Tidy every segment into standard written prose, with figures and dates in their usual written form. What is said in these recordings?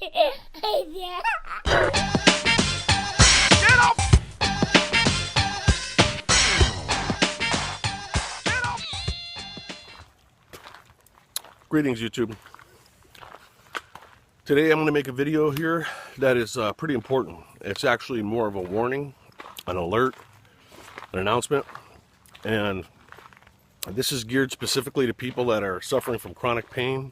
Get up! Greetings, YouTube. Today I'm going to make a video here that is pretty important. It's actually more of a warning, an alert, an announcement, and this is geared specifically to people that are suffering from chronic pain,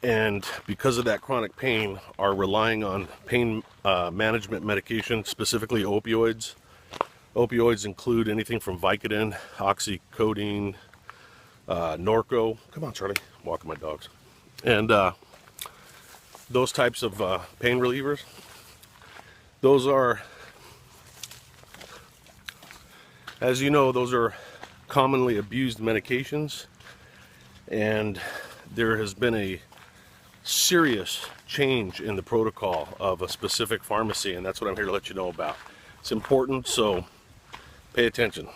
and because of that chronic pain are relying on pain management medication, specifically opioids. Opioids include anything from Vicodin, oxycodone, Norco. Come on, Charlie. I'm walking my dogs. And those types of pain relievers. Those are, as you know, those are commonly abused medications, and there has been a serious change in the protocol of a specific pharmacy, and that's what I'm here to let you know about. It's important, so pay attention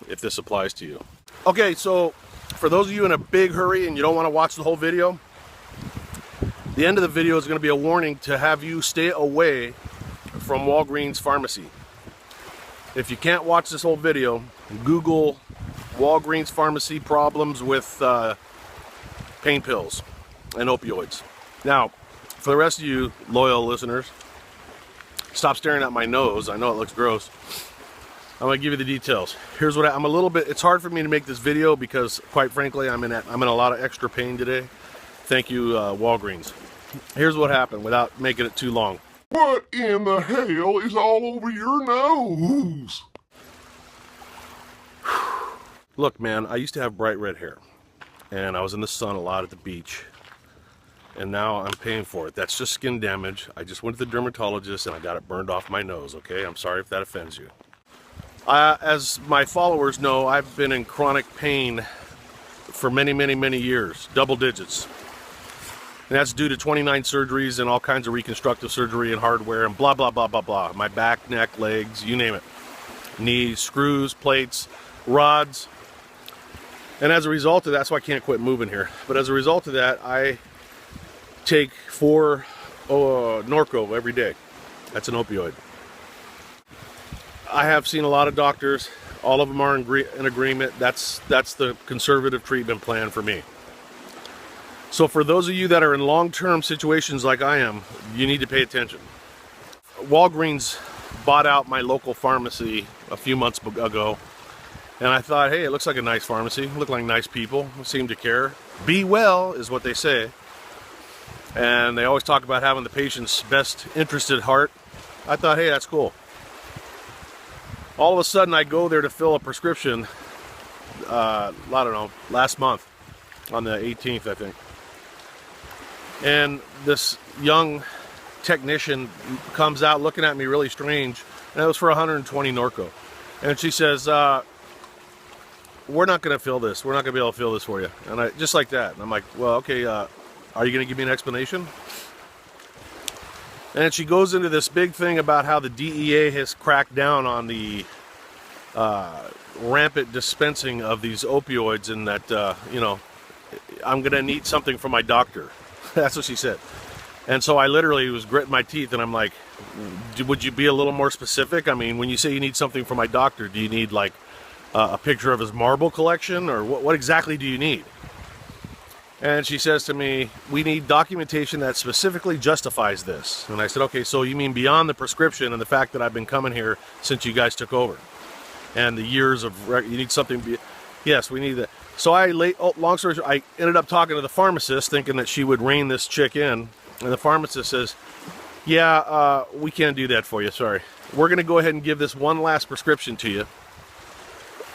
if this applies to you. Okay, so for those of you in a big hurry and you don't want to watch the whole video, the end of the video is going to be a warning to have you stay away from Walgreens pharmacy. If you can't watch this whole video, Google Walgreens pharmacy problems with pain pills and opioids. Now, for the rest of you loyal listeners, stop staring at my nose. I know it looks gross. I'm going to give you the details. Here's what I'm a little bit, it's hard for me to make this video because, quite frankly, I'm in a lot of extra pain today. Thank you, Walgreens. Here's what happened without making it too long. What in the hell is all over your nose? Look, man, I used to have bright red hair, and I was in the sun a lot at the beach, and now I'm paying for it. That's just skin damage. I just went to the dermatologist, and I got it burned off my nose, okay? I'm sorry if that offends you. As my followers know, I've been in chronic pain for many, many, many years, double digits. And that's due to 29 surgeries and all kinds of reconstructive surgery and hardware and blah, blah, blah, blah, blah. My back, neck, legs, you name it. Knees, screws, plates, rods. And as a result of that, that's why I can't quit moving here. But as a result of that, I take 4 Norco every day. That's an opioid. I have seen a lot of doctors. All of them are in agreement. That's the conservative treatment plan for me. So for those of you that are in long-term situations like I am, you need to pay attention. Walgreens bought out my local pharmacy a few months ago, and I thought, hey, it looks like a nice pharmacy. Look like nice people, seem to care. Be well is what they say. And they always talk about having the patient's best interest at heart. I thought, hey, that's cool. All of a sudden, I go there to fill a prescription, I don't know, last month, on the 18th, I think. And this young technician comes out looking at me really strange, and it was for 120 Norco. And she says, we're not going to fill this. We're not going to be able to fill this for you. And I just like that. And I'm like, well, okay, are you going to give me an explanation? And she goes into this big thing about how the DEA has cracked down on the rampant dispensing of these opioids, and that, you know, I'm going to need something from my doctor. That's what she said. And so I literally was gritting my teeth, and I'm like, would you be a little more specific? I mean, when you say you need something from my doctor, do you need like a picture of his marble collection, or what exactly do you need? And she says to me, we need documentation that specifically justifies this. And I said, okay, so you mean beyond the prescription and the fact that I've been coming here since you guys took over, and the years of, you need something, yes, we need that. So long story short, I ended up talking to the pharmacist thinking that she would rein this chick in. And the pharmacist says, yeah, we can't do that for you, sorry. We're going to go ahead and give this one last prescription to you.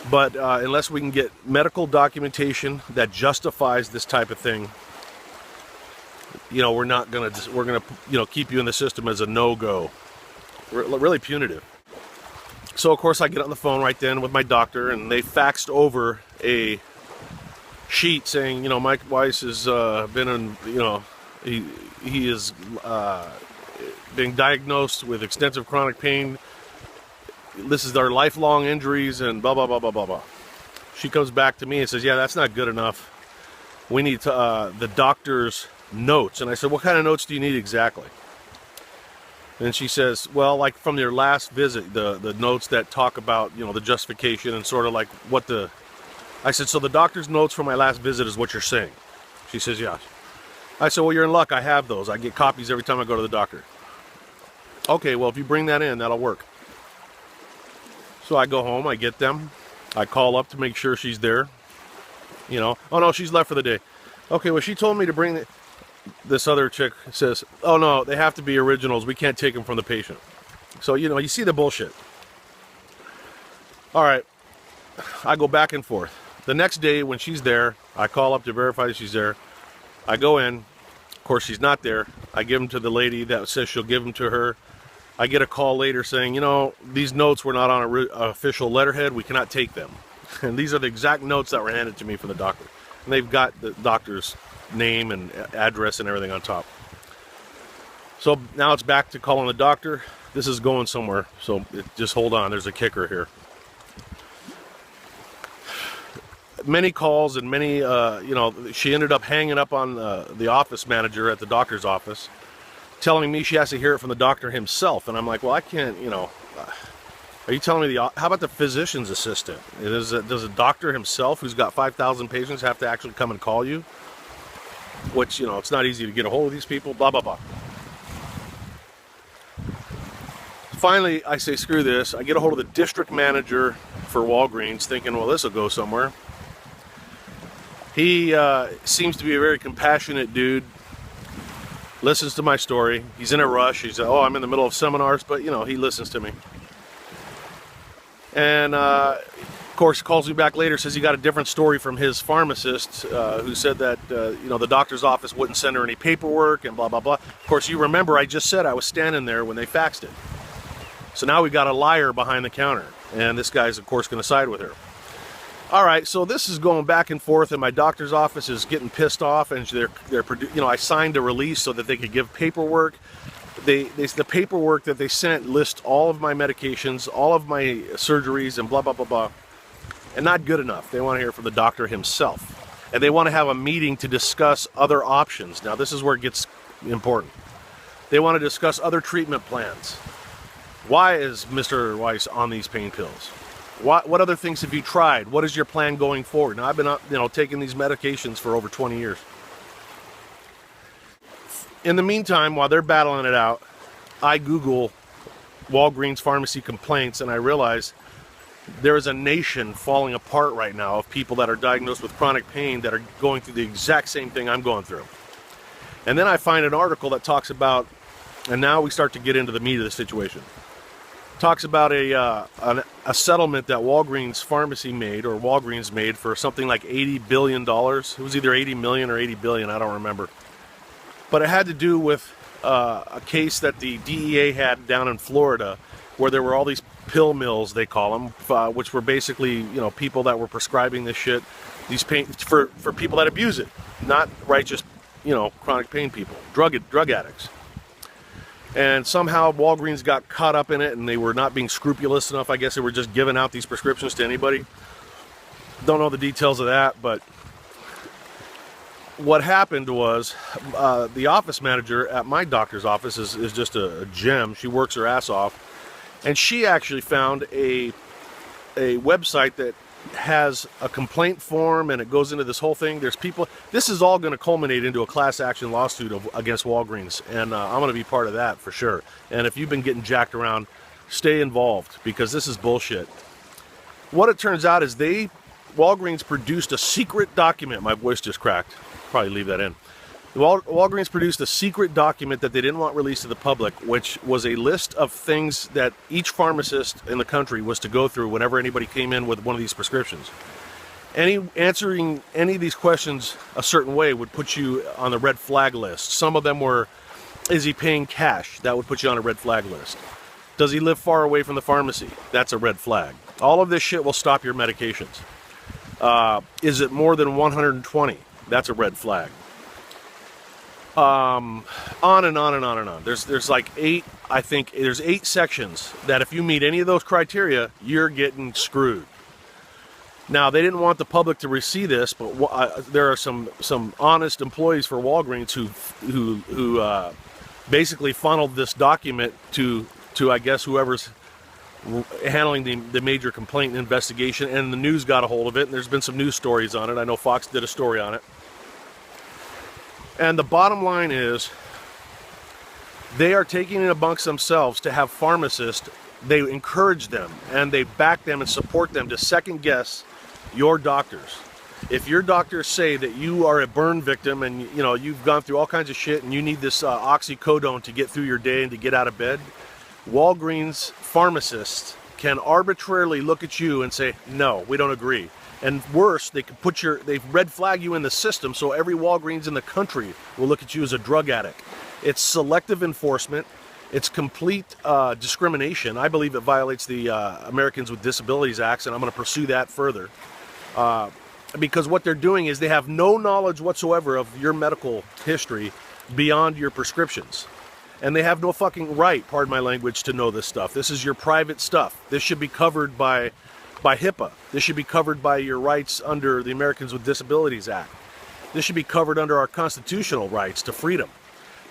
But unless we can get medical documentation that justifies this type of thing, you know, we're going to, you know, keep you in the system as a no-go. Really punitive. So of course I get on the phone right then with my doctor, and they faxed over a sheet saying, you know, Mike Weiss has been in, you know, he is being diagnosed with extensive chronic pain. This is their lifelong injuries and blah, blah, blah, blah, blah, blah. She comes back to me and says, yeah, that's not good enough. we need to, the doctor's notes. And I said, what kind of notes do you need exactly? And she says, well, like from your last visit, the notes that talk about, you know, the justification and sort of like what the... I said, so the doctor's notes from my last visit is what you're saying? She says, yes. I said, well, you're in luck. I have those. I get copies every time I go to the doctor. Okay, well, if you bring that in, that'll work. So I go home, I get them. I call up to make sure she's there. You know, oh no, she's left for the day. Okay, well, she told me to bring this other chick says, oh no, they have to be originals. We can't take them from the patient. So, you know, you see the bullshit. All right, I go back and forth. The next day when she's there, I call up to verify that she's there. I go in. Of course, she's not there. I give them to the lady that says she'll give them to her. I get a call later saying, you know, these notes were not on an official letterhead. We cannot take them. And these are the exact notes that were handed to me from the doctor. And they've got the doctor's name and address and everything on top. So now it's back to calling the doctor. This is going somewhere. So just hold on. There's a kicker here. Many calls and many, you know, she ended up hanging up on the office manager at the doctor's office, telling me she has to hear it from the doctor himself. And I'm like, well, I can't, you know, are you telling me how about the physician's assistant? Does a doctor himself who's got 5,000 patients have to actually come and call you? Which, you know, it's not easy to get a hold of these people, blah, blah, blah. Finally, I say, screw this. I get a hold of the district manager for Walgreens thinking, well, this will go somewhere. He seems to be a very compassionate dude. Listens to my story. He's in a rush. He's, oh, I'm in the middle of seminars, but, you know, he listens to me. And, of course, calls me back later, says he got a different story from his pharmacist who said that, you know, the doctor's office wouldn't send her any paperwork and blah, blah, blah. Of course, you remember I just said I was standing there when they faxed it. So now we got a liar behind the counter. And this guy's, of course, going to side with her. All right, so this is going back and forth, and my doctor's office is getting pissed off, and they're you know, I signed a release so that they could give paperwork. The paperwork that they sent lists all of my medications, all of my surgeries, and blah, blah, blah, blah. And not good enough. They want to hear from the doctor himself. And they want to have a meeting to discuss other options. Now, this is where it gets important. They want to discuss other treatment plans. Why is Mr. Weiss on these pain pills? What other things have you tried? What is your plan going forward? Now, I've been, you know, taking these medications for over 20 years. In the meantime, while they're battling it out, I Google Walgreens pharmacy complaints, and I realize there is a nation falling apart right now of people that are diagnosed with chronic pain that are going through the exact same thing I'm going through. And then I find an article that talks about, and now we start to get into the meat of the situation. Talks about a settlement that Walgreens pharmacy made, or Walgreens made, for something like $80 billion. It was either 80 million or 80 billion, I don't remember. But it had to do with a case that the DEA had down in Florida, where there were all these pill mills, they call them, which were basically, you know, people that were prescribing this shit, these pain for people that abuse it, not righteous, you know, chronic pain people, drug addicts. And somehow Walgreens got caught up in it, and they were not being scrupulous enough. I guess they were just giving out these prescriptions to anybody. Don't know the details of that, but what happened was the office manager at my doctor's office is just a gem. She works her ass off. And she actually found a website that has a complaint form, and it goes into this whole thing. There's people, this is all going to culminate into a class action lawsuit against Walgreens, and I'm going to be part of that for sure. And if you've been getting jacked around, stay involved, because this is bullshit. What it turns out is Walgreens produced a secret document. My voice just cracked. Probably leave that in. Walgreens produced a secret document that they didn't want released to the public, which was a list of things that each pharmacist in the country was to go through whenever anybody came in with one of these prescriptions. Answering any of these questions a certain way would put you on the red flag list. Some of them were, is he paying cash? That would put you on a red flag list. Does he live far away from the pharmacy? That's a red flag. All of this shit will stop your medications. Is it more than 120? That's a red flag. On and on and on and on. There's like 8, I think there's 8 sections that if you meet any of those criteria, you're getting screwed. Now, they didn't want the public to see this, but there are some honest employees for Walgreens who basically funneled this document to I guess whoever's handling the major complaint investigation, and the news got a hold of it, and there's been some news stories on it. I know Fox did a story on it. And the bottom line is, they are taking it amongst themselves to have pharmacists. They encourage them and they back them and support them to second guess your doctors. If your doctors say that you are a burn victim and you've gone through all kinds of shit and you need this oxycodone to get through your day and to get out of bed, Walgreens pharmacists can arbitrarily look at you and say, no, we don't agree. And worse, they can they red flag you in the system, so every Walgreens in the country will look at you as a drug addict. It's selective enforcement. It's complete discrimination. I believe it violates the Americans with Disabilities Act, and I'm going to pursue that further. Because what they're doing is they have no knowledge whatsoever of your medical history beyond your prescriptions. And they have no fucking right, pardon my language, to know this stuff. This is your private stuff. This should be covered by HIPAA. This should be covered by your rights under the Americans with Disabilities Act. This should be covered under our constitutional rights to freedom.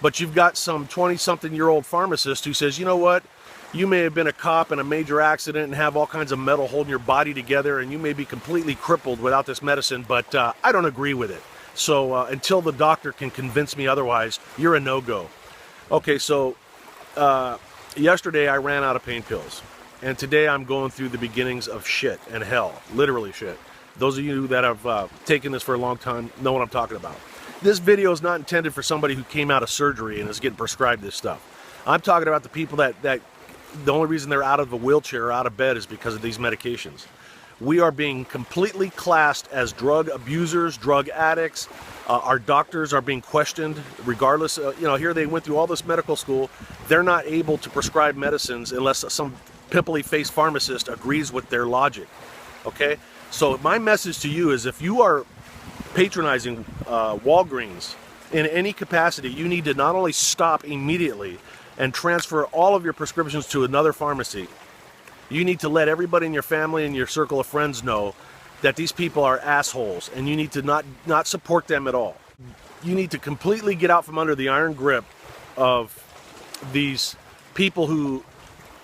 But you've got some 20-something-year-old pharmacist who says, you know what? You may have been a cop in a major accident and have all kinds of metal holding your body together, and you may be completely crippled without this medicine, but I don't agree with it. So until the doctor can convince me otherwise, you're a no-go. Okay, so yesterday I ran out of pain pills. And today I'm going through the beginnings of shit and hell. Literally shit. Those of you that have taken this for a long time know what I'm talking about. This video is not intended for somebody who came out of surgery and is getting prescribed this stuff. I'm talking about the people that the only reason they're out of a wheelchair or out of bed is because of these medications. We are being completely classed as drug abusers, drug addicts. Our doctors are being questioned regardless. Here they went through all this medical school. They're not able to prescribe medicines unless some pimply-faced pharmacist agrees with their logic. Okay? So my message to you is, if you are patronizing Walgreens in any capacity, you need to not only stop immediately and transfer all of your prescriptions to another pharmacy. You need to let everybody in your family and your circle of friends know that these people are assholes, and you need to not support them at all. You need to completely get out from under the iron grip of these people who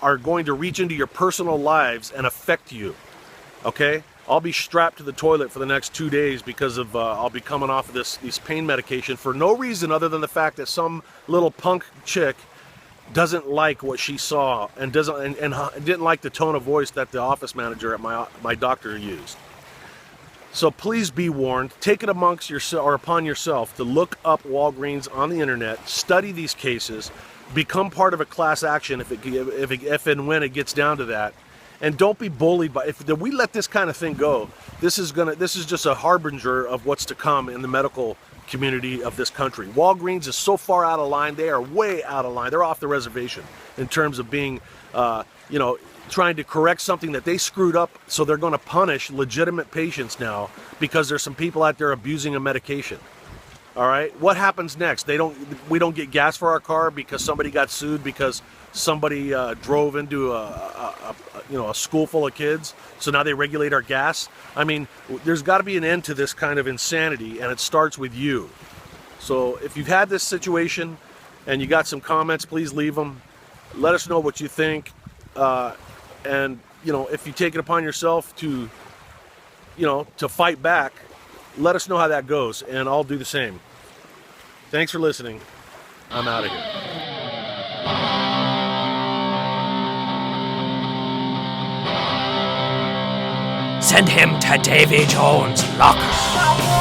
are going to reach into your personal lives and affect you. Okay? I'll be strapped to the toilet for the next 2 days because of I'll be coming off of these pain medication for no reason other than the fact that some little punk chick doesn't like what she saw and didn't like the tone of voice that the office manager at my doctor used. So please be warned. Take it amongst yourself or upon yourself to look up Walgreens on the internet, study these cases, become part of a class action if and when it gets down to that. And don't be bullied by. If we let this kind of thing go, this is just a harbinger of what's to come in the medical community of this country. Walgreens is so far out of line. They are way out of line. They're off the reservation in terms of being, trying to correct something that they screwed up. So they're going to punish legitimate patients now because there's some people out there abusing a medication. All right. What happens next? We don't get gas for our car because somebody got sued because somebody drove into a school full of kids. So now they regulate our gas. I mean, there's got to be an end to this kind of insanity, and it starts with you. So if you've had this situation and you got some comments, please leave them. Let us know what you think. And if you take it upon yourself to fight back, let us know how that goes, and I'll do the same. Thanks for listening. I'm out of here. Send him to Davy Jones' locker.